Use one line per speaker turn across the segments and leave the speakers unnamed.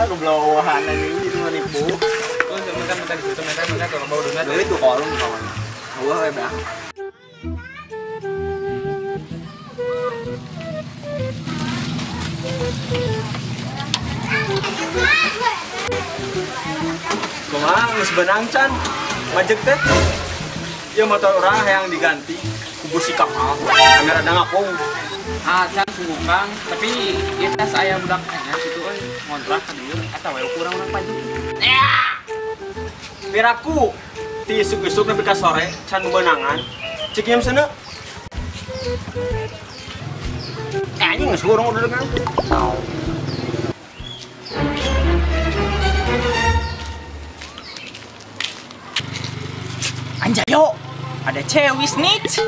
Aku blowahan ini itu menipu.
Oh, sebentar kalau mau dengar
Dari itu kolom kawan. Gua bang. Kumaha geus benang can? Majek teh. Ieu motor orang yang diganti ku si kakak. Amer ada ngapung.
ah can sungguh kang tapi kita saya budak hanya situ euy ngontrak ka dieu eta we kurang urang paju
Piraku ti isuk-isuk nepi ka sore can benangan. Cik nyem seuneu. Anjing geus urang udah dengan.
Anjayo, ada cewek snitch.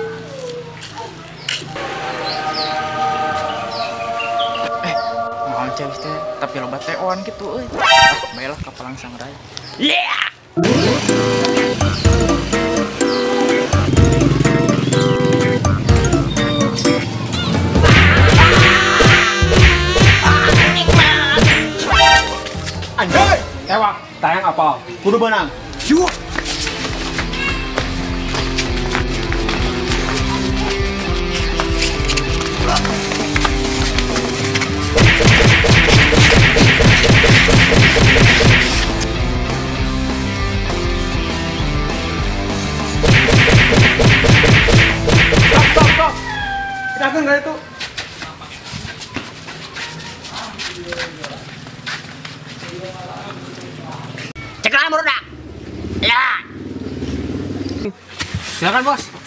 Mau cewek teh, tapi loba teon gitu euy. Baiklah ka Palang Sangrai. Yeah!
Anjay, tewak, tayang apa? Kudu benang. Yuk. Stop. Kita akan nggak itu?
Ceklah murudak. Ya.
silakan bos.